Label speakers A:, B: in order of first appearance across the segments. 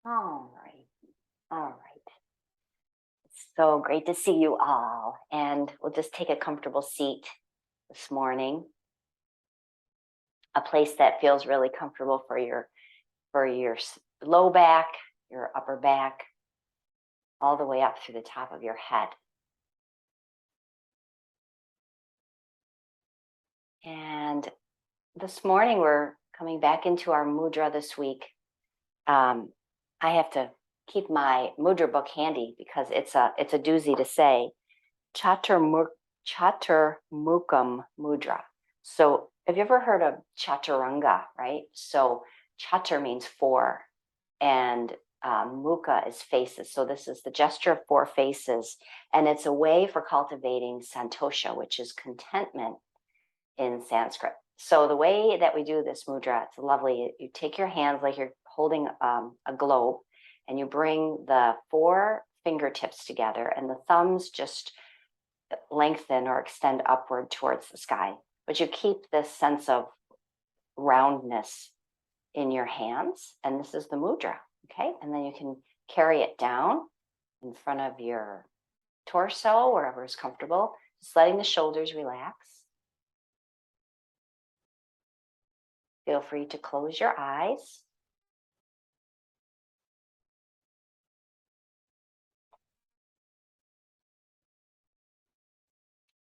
A: All right. All right. It's so great to see you all. And we'll just take a comfortable seat this morning. A place that feels really comfortable for your low back, your upper back, all the way up through the top of your head. And this morning we're coming back into our mudra this week. I have to keep my mudra book handy because it's a doozy to say. Chaturmukham mudra. So have you ever heard of chaturanga, right? So chatur means four, and mukha is faces. So this is the gesture of four faces, and it's a way for cultivating santosha, which is contentment in Sanskrit. So the way that we do this mudra, it's lovely. You take your hands like you're holding a globe, and you bring the four fingertips together, and the thumbs just lengthen or extend upward towards the sky. But you keep this sense of roundness in your hands, and this is the mudra, okay? And then you can carry it down in front of your torso, wherever is comfortable, just letting the shoulders relax. Feel free to close your eyes.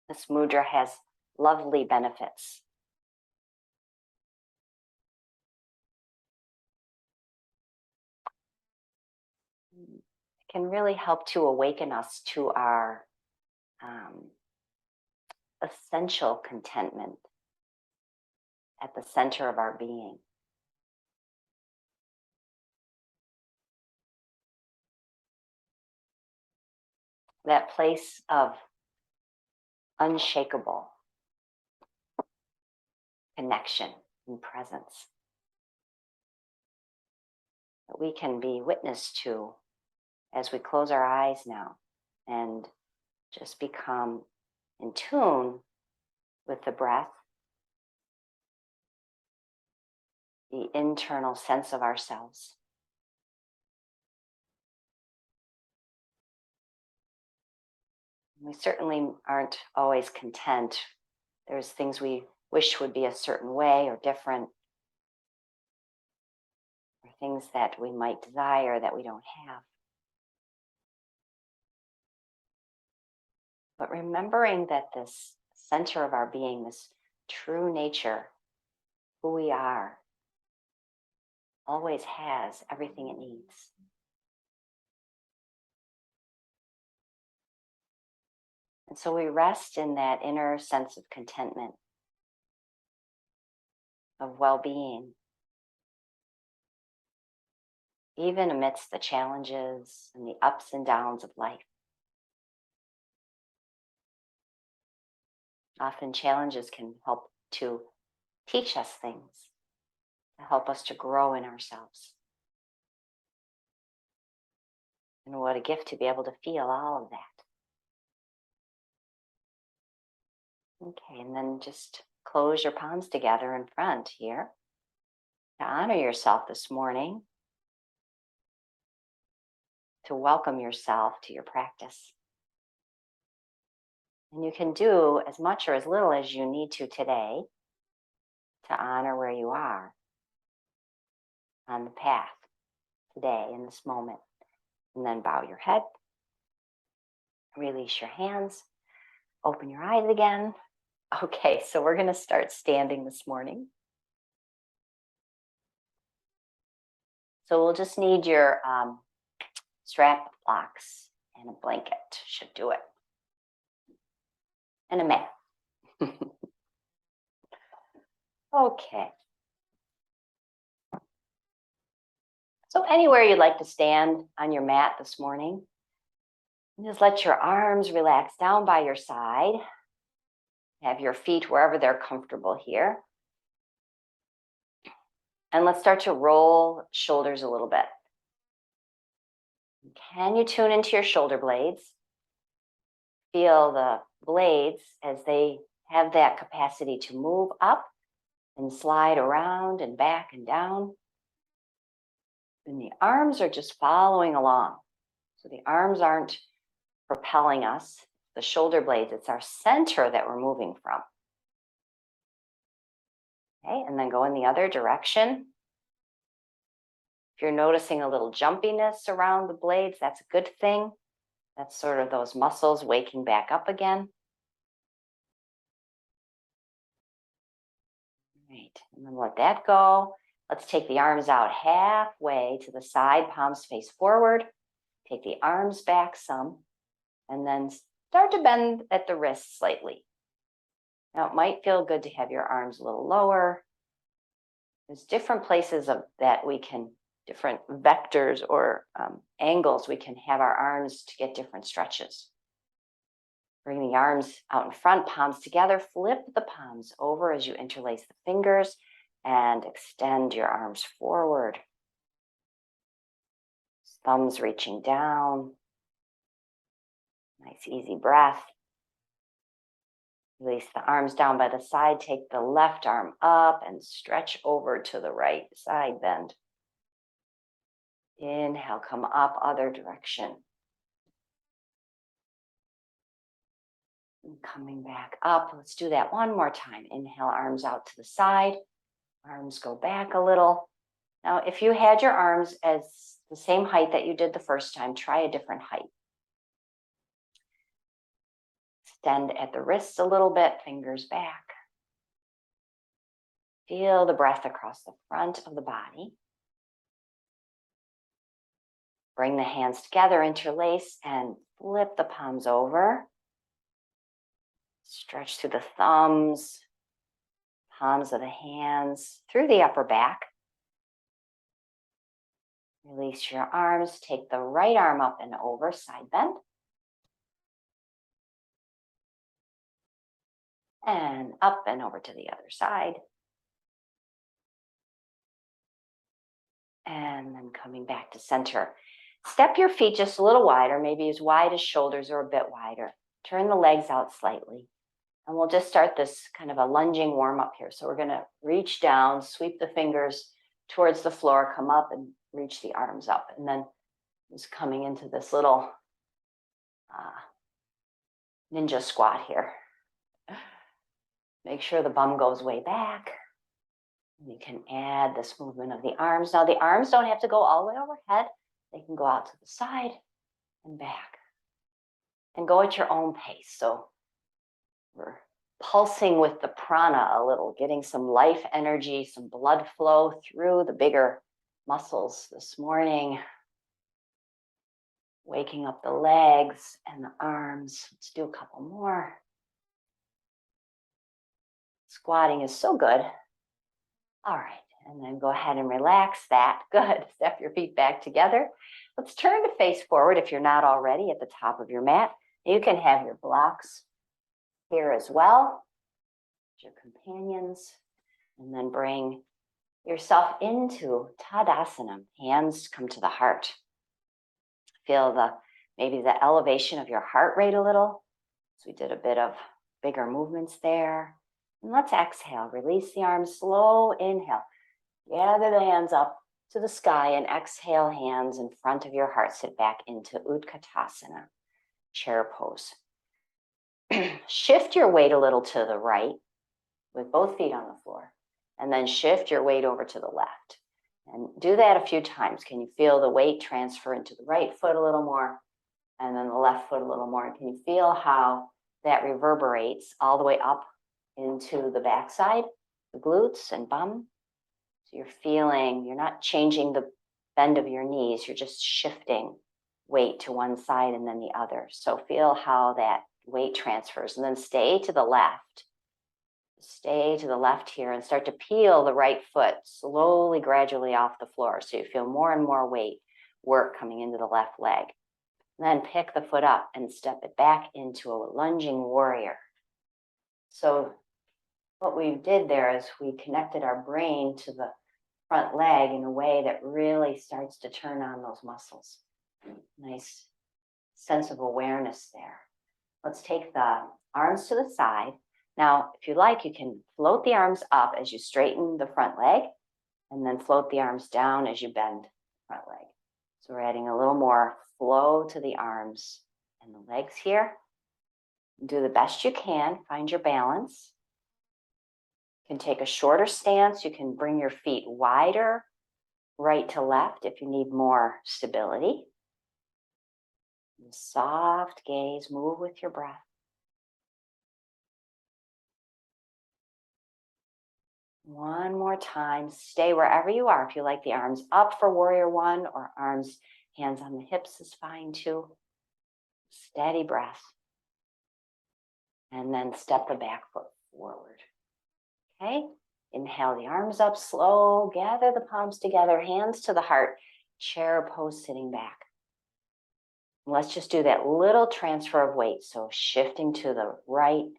A: This mudra has lovely benefits. It can really help to awaken us to our essential contentment at the center of our being. That place of unshakable connection and presence that we can be witness to as we close our eyes now and just become in tune with the breath, the internal sense of ourselves. We certainly aren't always content. There's things we wish would be a certain way or different, or things that we might desire that we don't have. But remembering that this center of our being, this true nature, who we are, always has everything it needs. And so we rest in that inner sense of contentment, of well-being, even amidst the challenges and the ups and downs of life. Often challenges can help to teach us things, to help us to grow in ourselves. And what a gift to be able to feel all of that. Okay, and then just close your palms together in front here to honor yourself this morning, to welcome yourself to your practice. And you can do as much or as little as you need to today to honor where you are on the path today in this moment. And then bow your head, release your hands, open your eyes again. Okay, so we're going to start standing this morning. So we'll just need your strap blocks and a blanket, should do it. And a mat. Okay. So anywhere you'd like to stand on your mat this morning, just let your arms relax down by your side. Have your feet wherever they're comfortable here. And let's start to roll shoulders a little bit. Can you tune into your shoulder blades? Feel the blades as they have that capacity to move up and slide around and back and down. And the arms are just following along. So the arms aren't propelling us, the shoulder blades, it's our center that we're moving from. Okay, and then go in the other direction. If you're noticing a little jumpiness around the blades, that's a good thing. That's sort of those muscles waking back up again. Right, and then let that go. Let's take the arms out halfway to the side, palms face forward. Take the arms back some, and then start to bend at the wrists slightly. Now, it might feel good to have your arms a little lower. There's different places of that we can, different vectors or angles we can have our arms to get different stretches. Bring the arms out in front, palms together, flip the palms over as you interlace the fingers and extend your arms forward. Thumbs reaching down. Nice, easy breath. Release the arms down by the side. Take the left arm up and stretch over to the right side bend. Inhale, come up, other direction. And coming back up. Let's do that one more time. Inhale, arms out to the side. Arms go back a little. Now, if you had your arms as the same height that you did the first time, try a different height. Extend at the wrists a little bit, fingers back. Feel the breath across the front of the body. Bring the hands together, interlace, and flip the palms over. Stretch through the thumbs, palms of the hands, through the upper back. Release your arms. Take the right arm up and over, side bend. And up and over to the other side. And then coming back to center. Step your feet just a little wider, maybe as wide as shoulders or a bit wider. Turn the legs out slightly. And we'll just start this kind of a lunging warm up here. So we're going to reach down, sweep the fingers towards the floor, come up and reach the arms up. And then just coming into this little ninja squat here. Make sure the bum goes way back. You can add this movement of the arms. Now the arms don't have to go all the way overhead. They can go out to the side and back. And go at your own pace. So we're pulsing with the prana a little, getting some life energy, some blood flow through the bigger muscles this morning. Waking up the legs and the arms. Let's do a couple more. Squatting is so good. All right, and then go ahead and relax that. Good. Step your feet back together. Let's turn to face forward if you're not already at the top of your mat. You can have your blocks here as well, your companions, and then bring yourself into Tadasana. Hands come to the heart. Feel maybe the elevation of your heart rate a little. So we did a bit of bigger movements there. And let's exhale. Release the arms. Slow inhale. Gather the hands up to the sky and exhale, hands in front of your heart. Sit back into Utkatasana, chair pose. Shift your weight a little to the right with both feet on the floor. And then shift your weight over to the left. And do that a few times. Can you feel the weight transfer into the right foot a little more? And then the left foot a little more. Can you feel how that reverberates all the way up into the backside, the glutes and bum? So you're not changing the bend of your knees. You're just shifting weight to one side and then the other. So feel how that weight transfers. And then stay to the left. Stay to the left here and start to peel the right foot slowly, gradually off the floor. So you feel more and more weight work coming into the left leg. And then pick the foot up and step it back into a lunging warrior. So what we did there is we connected our brain to the front leg in a way that really starts to turn on those muscles. Nice sense of awareness there. Let's take the arms to the side. Now, if you like, you can float the arms up as you straighten the front leg, and then float the arms down as you bend front leg. So we're adding a little more flow to the arms and the legs here. Do the best you can, find your balance. You can take a shorter stance. You can bring your feet wider, right to left if you need more stability. And soft gaze, move with your breath. One more time, stay wherever you are. If you like the arms up for warrior one or arms, hands on the hips is fine too. Steady breath. And then step the back foot forward. Okay, inhale the arms up, slow, gather the palms together, hands to the heart, chair pose sitting back. And let's just do that little transfer of weight. So shifting to the right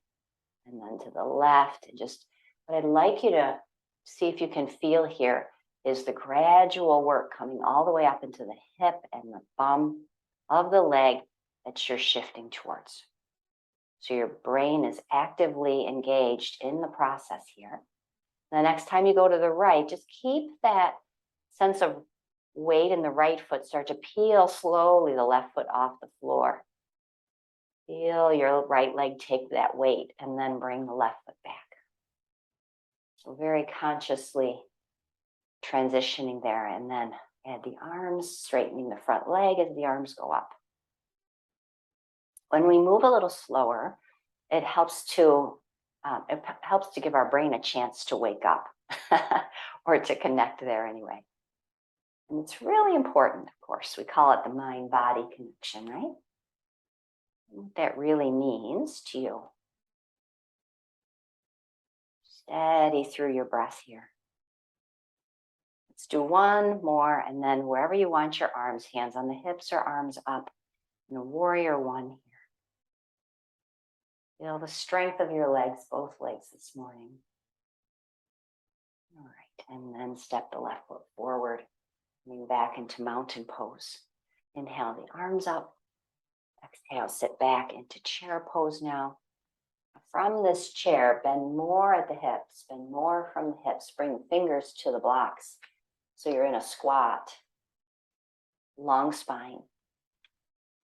A: and then to the left. And just what I'd like you to see if you can feel here is the gradual work coming all the way up into the hip and the bum of the leg that you're shifting towards. So your brain is actively engaged in the process here. The next time you go to the right, just keep that sense of weight in the right foot. Start to peel slowly the left foot off the floor. Feel your right leg take that weight and then bring the left foot back. So very consciously transitioning there, and then add the arms, straightening the front leg as the arms go up. When we move a little slower, it helps to give our brain a chance to wake up or to connect there anyway. And it's really important, of course. We call it the mind-body connection, right? What that really means to you. Steady through your breath here. Let's do one more, and then wherever you want your arms, hands on the hips or arms up, in a warrior one here. Feel the strength of your legs, both legs this morning. All right, and then step the left foot forward, coming back into mountain pose. Inhale the arms up. Exhale, sit back into chair pose now. From this chair, bend more at the hips, bend more from the hips. Bring the fingers to the blocks. So you're in a squat, long spine.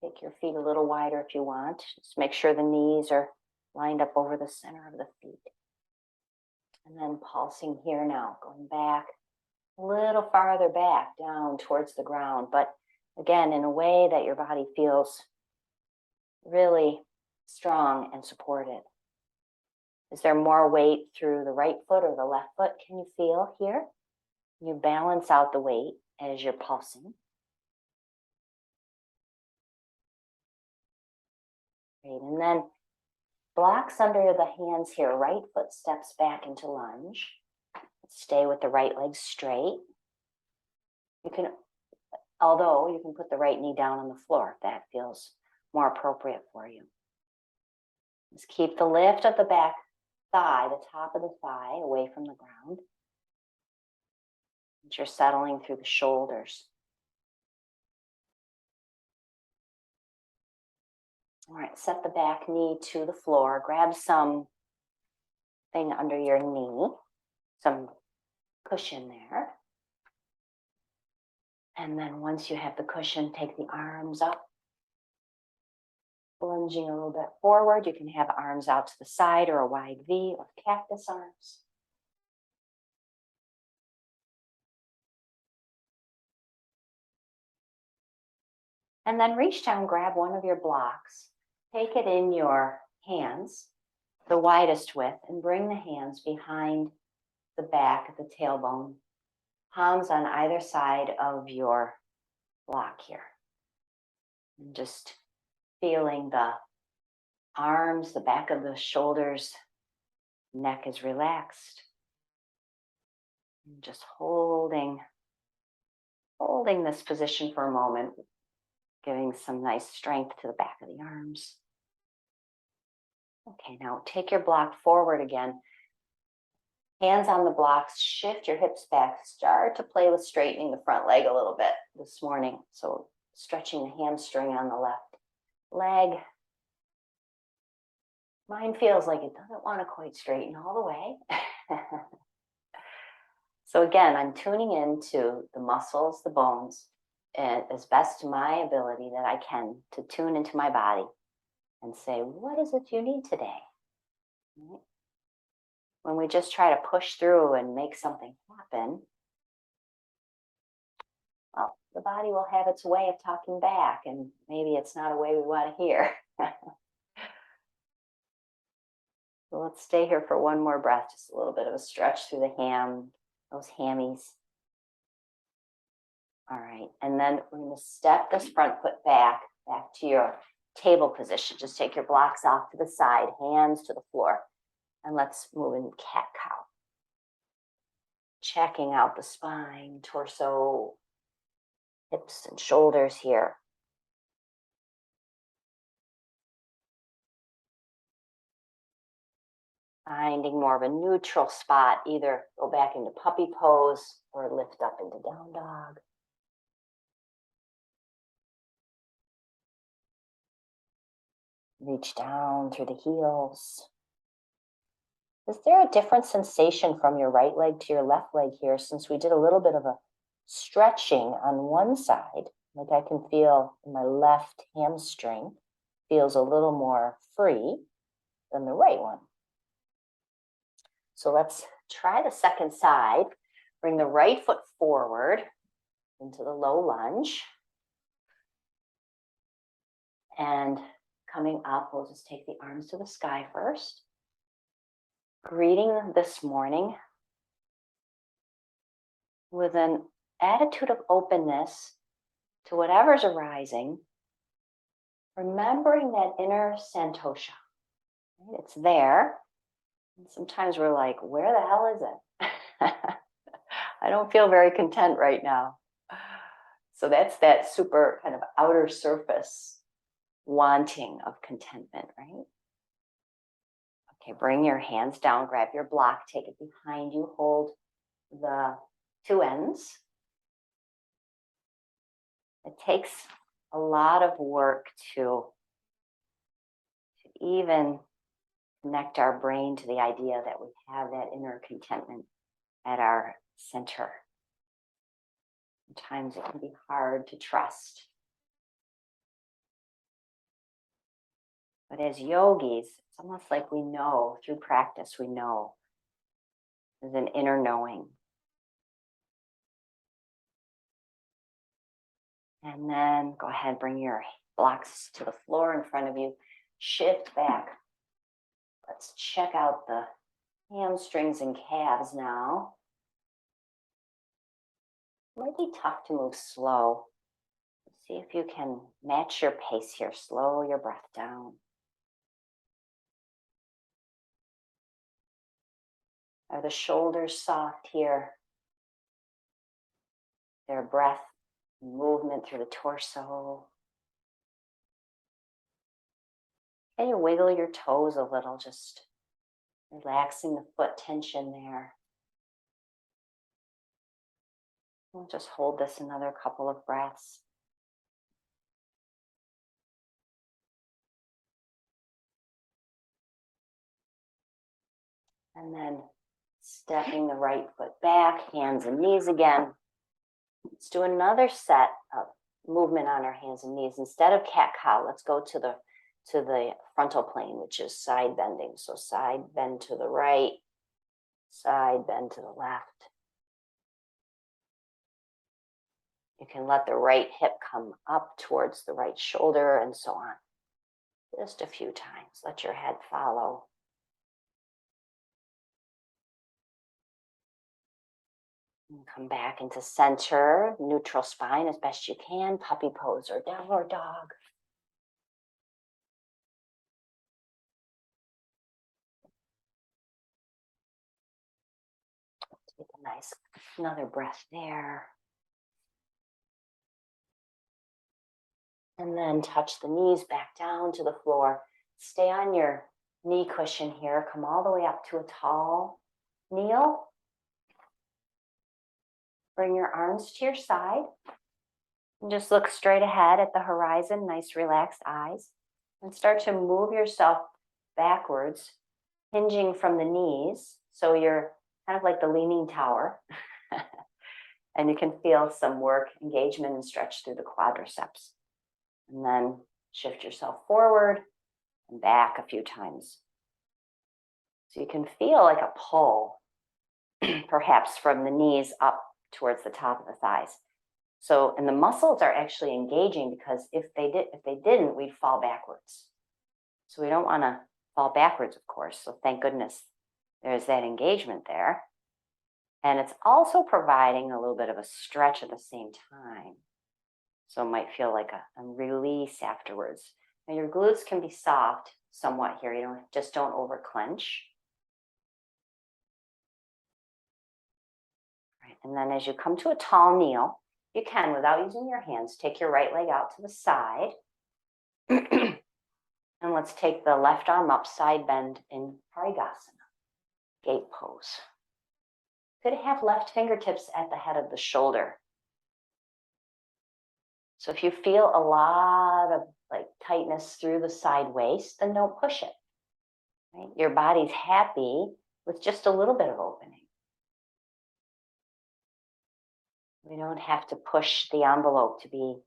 A: Take your feet a little wider if you want. Just make sure the knees are lined up over the center of the feet. And then pulsing here now, going back a little farther back down towards the ground. But again, in a way that your body feels really strong and supported. Is there more weight through the right foot or the left foot? Can you feel here? You balance out the weight as you're pulsing. Great. And then blocks under the hands here. Right foot steps back into lunge. Stay with the right leg straight. You can put the right knee down on the floor if that feels more appropriate for you. Just keep the lift of the back thigh, the top of the thigh, away from the ground. And you're settling through the shoulders. All right, set the back knee to the floor. Grab something under your knee, some cushion there. And then once you have the cushion, take the arms up. Lunging a little bit forward. You can have arms out to the side or a wide V or cactus arms. And then reach down, grab one of your blocks, take it in your hands, the widest width, and bring the hands behind the back of the tailbone, palms on either side of your block here. And just feeling the arms, the back of the shoulders, neck is relaxed. And just holding this position for a moment, giving some nice strength to the back of the arms. Okay, now take your block forward again. Hands on the blocks, shift your hips back. Start to play with straightening the front leg a little bit this morning. So stretching the hamstring on the left leg. Mine feels like it doesn't want to quite straighten all the way. So again, I'm tuning into the muscles, the bones, and as best to my ability that I can to tune into my body and say, what is it you need today? Right? When we just try to push through and make something happen, well, the body will have its way of talking back, and maybe it's not a way we want to hear. So let's stay here for one more breath, just a little bit of a stretch through the those hammies. All right, and then we're going to step this front foot back to your table position. Just take your blocks off to the side, hands to the floor, and let's move in cat-cow. Checking out the spine, torso, hips and shoulders here. Finding more of a neutral spot, either go back into puppy pose or lift up into down dog. Reach down through the heels. Is there a different sensation from your right leg to your left leg here, since we did a little bit of a stretching on one side? Like I can feel my left hamstring feels a little more free than the right one. So let's try the second side. Bring the right foot forward into the low lunge. And coming up, we'll just take the arms to the sky first. Greeting this morning with an attitude of openness to whatever's arising, remembering that inner santosha. Right? It's there. And sometimes we're like, where the hell is it? I don't feel very content right now. So that's that super kind of outer surface wanting of contentment, right? Okay, bring your hands down, grab your block, take it behind you, hold the two ends. It takes a lot of work to even connect our brain to the idea that we have that inner contentment at our center. Sometimes it can be hard to trust. But as yogis, it's almost like we know, through practice, we know. There's an inner knowing. And then go ahead, bring your blocks to the floor in front of you. Shift back. Let's check out the hamstrings and calves now. It might be tough to move slow. See if you can match your pace here. Slow your breath down. Are the shoulders soft here? Their breath, movement through the torso. Can you wiggle your toes a little, just relaxing the foot tension there? We'll just hold this another couple of breaths. And then stepping the right foot back, hands and knees again. Let's do another set of movement on our hands and knees. Instead of cat-cow, let's go to the frontal plane, which is side bending. So side bend to the right, side bend to the left. You can let the right hip come up towards the right shoulder and so on. Just a few times. Let your head follow. And come back into center, neutral spine as best you can, puppy pose or downward dog. Take a nice, another breath there. And then touch the knees back down to the floor. Stay on your knee cushion here. Come all the way up to a tall kneel. Bring your arms to your side. And just look straight ahead at the horizon, nice relaxed eyes. And start to move yourself backwards, hinging from the knees. So you're kind of like the leaning tower. And you can feel some work, engagement, and stretch through the quadriceps. And then shift yourself forward and back a few times. So you can feel like a pull, perhaps from the knees up towards the top of the thighs. So, and the muscles are actually engaging, because if they didn't, we'd fall backwards. So we don't want to fall backwards, of course. So thank goodness there's that engagement there. And it's also providing a little bit of a stretch at the same time. So it might feel like a release afterwards. Now your glutes can be soft somewhat here. You don't over clench. Right. And then as you come to a tall kneel, you can, without using your hands, take your right leg out to the side. And let's take the left arm up, side bend in Parigasana, gate pose. Good to have left fingertips at the head of the shoulder. So if you feel a lot of tightness through the side waist, then don't push it. Right? Your body's happy with just a little bit of opening. We don't have to push the envelope to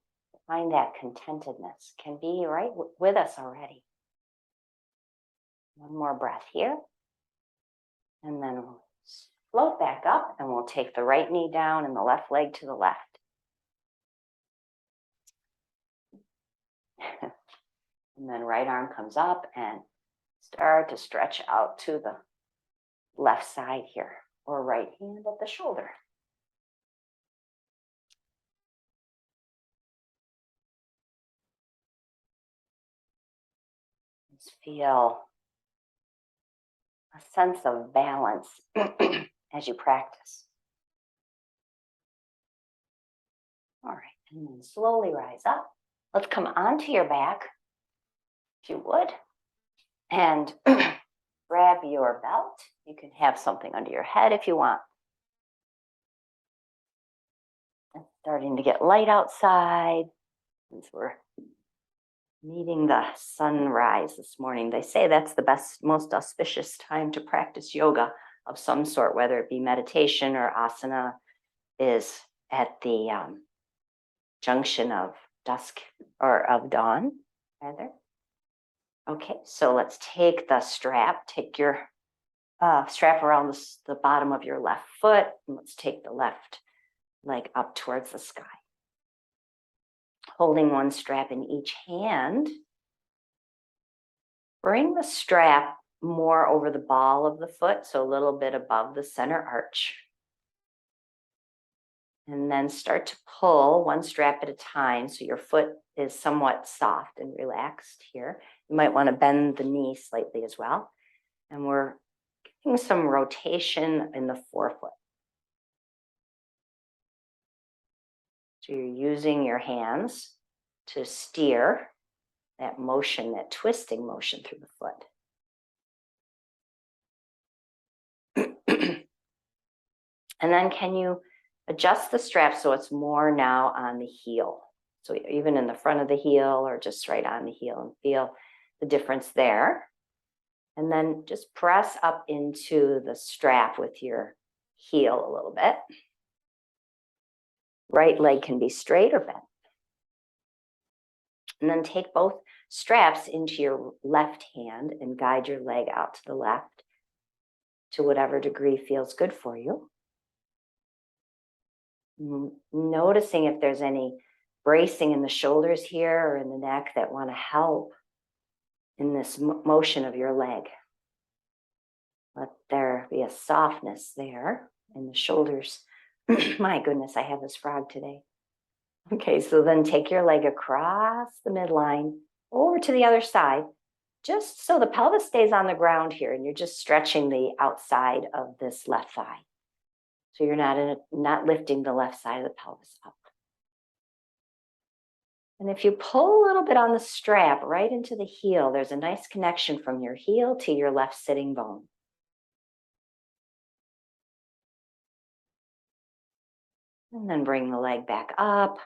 A: find that contentedness. Can be right with us already. One more breath here. And then we'll float back up, and we'll take the right knee down and the left leg to the left. And then right arm comes up and start to stretch out to the left side here, or right hand at the shoulder. Just feel a sense of balance as you practice. All right, and then slowly rise up. Let's come onto your back, if you would, and grab your belt. You can have something under your head if you want. It's starting to get light outside, since we're meeting the sunrise this morning. They say that's the best, most auspicious time to practice yoga of some sort, whether it be meditation or asana, is at the junction of dusk, or of dawn, rather. Okay, so let's take the strap. Take your strap around the bottom of your left foot, and let's take the left leg up towards the sky. Holding one strap in each hand, bring the strap more over the ball of the foot, so a little bit above the center arch. And then start to pull one strap at a time, so your foot is somewhat soft and relaxed here. You might want to bend the knee slightly as well. And we're getting some rotation in the forefoot. So you're using your hands to steer that motion, that twisting motion through the foot. And then can you adjust the strap so it's more now on the heel? So even in the front of the heel, or just right on the heel, and feel the difference there. And then just press up into the strap with your heel a little bit. Right leg can be straight or bent. And then take both straps into your left hand and guide your leg out to the left to whatever degree feels good for you. Noticing if there's any bracing in the shoulders here or in the neck that want to help in this motion of your leg. Let there be a softness there in the shoulders. My goodness, I have this frog today. Okay, so then take your leg across the midline over to the other side, just so the pelvis stays on the ground here, and you're just stretching the outside of this left thigh. So you're not lifting the left side of the pelvis up. And if you pull a little bit on the strap right into the heel, there's a nice connection from your heel to your left sitting bone. And then bring the leg back up.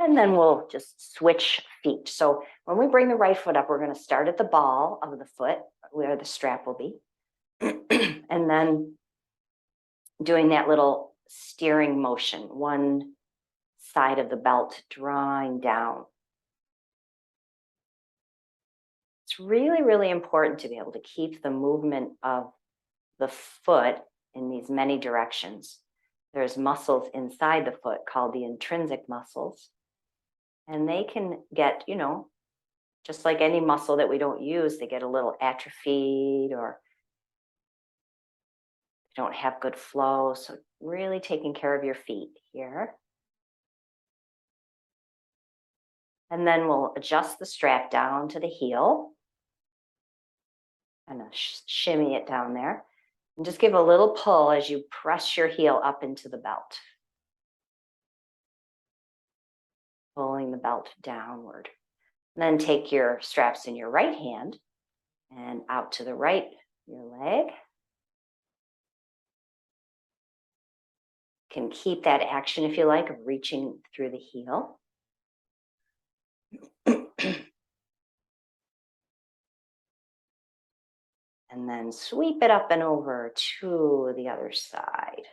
A: And then we'll just switch feet. So when we bring the right foot up, we're going to start at the ball of the foot where the strap will be. And then doing that little steering motion, one side of the belt drawing down. It's really, really important to be able to keep the movement of the foot in these many directions. There's muscles inside the foot called the intrinsic muscles, and they can get, just like any muscle that we don't use, they get a little atrophied or don't have good flow. So really taking care of your feet here. And then we'll adjust the strap down to the heel. Kind of shimmy it down there. And just give a little pull as you press your heel up into the belt. Pulling the belt downward. And then take your straps in your right hand and out to the right, your leg. Can keep that action if you like of reaching through the heel. And then sweep it up and over to the other side.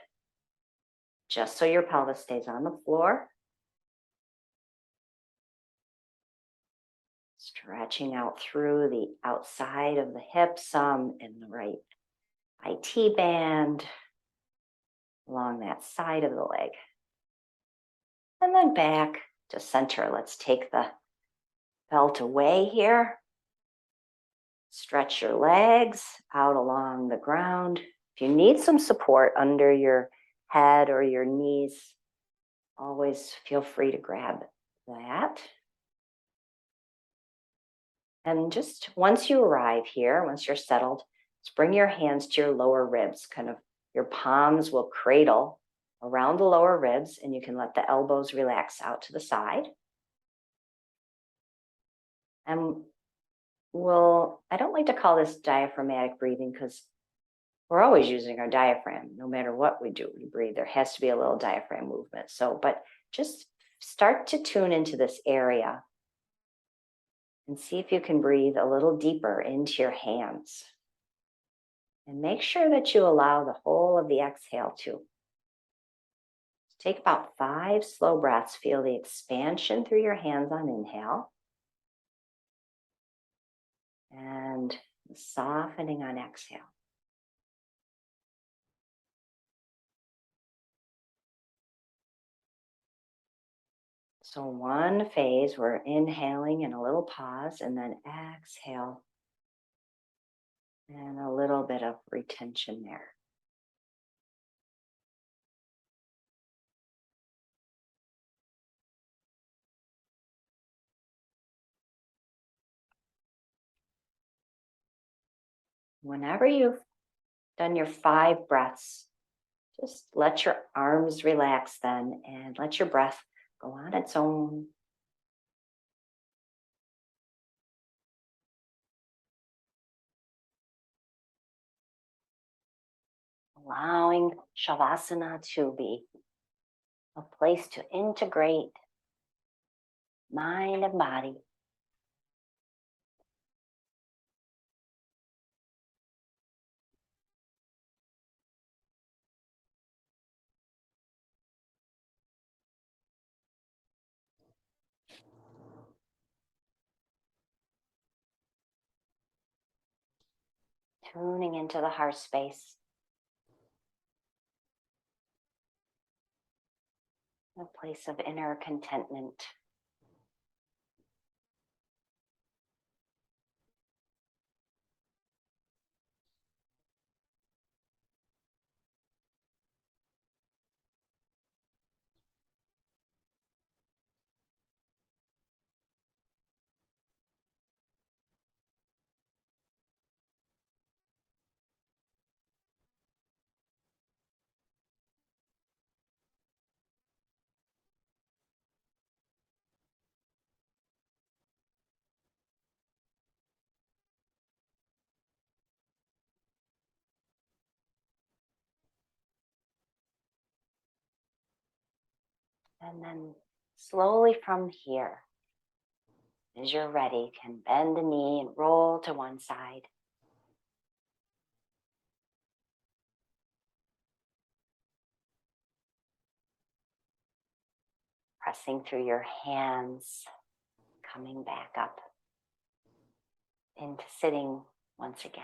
A: Just so your pelvis stays on the floor. Stretching out through the outside of the hips, some in the right IT band, along that side of the leg. And then back to center. Let's take the belt away here. Stretch your legs out along the ground. If you need some support under your head or your knees, always feel free to grab that. And just once you arrive here, once you're settled, just bring your hands to your lower ribs. Kind of your palms will cradle around the lower ribs, and you can let the elbows relax out to the side. And I don't like to call this diaphragmatic breathing because we're always using our diaphragm. No matter what we do, we breathe. There has to be a little diaphragm movement. But just start to tune into this area and see if you can breathe a little deeper into your hands. And make sure that you allow the whole of the exhale to. Take about 5 slow breaths. Feel the expansion through your hands on inhale. And softening on exhale. So one phase, we're inhaling and a little pause, and then exhale. And a little bit of retention there. Whenever you've done your 5 breaths, just let your arms relax then and let your breath go on its own. Allowing shavasana to be a place to integrate mind and body. Tuning into the heart space. A place of inner contentment. And then slowly from here, as you're ready, can bend the knee and roll to one side. Passing through your hands, coming back up into sitting once again.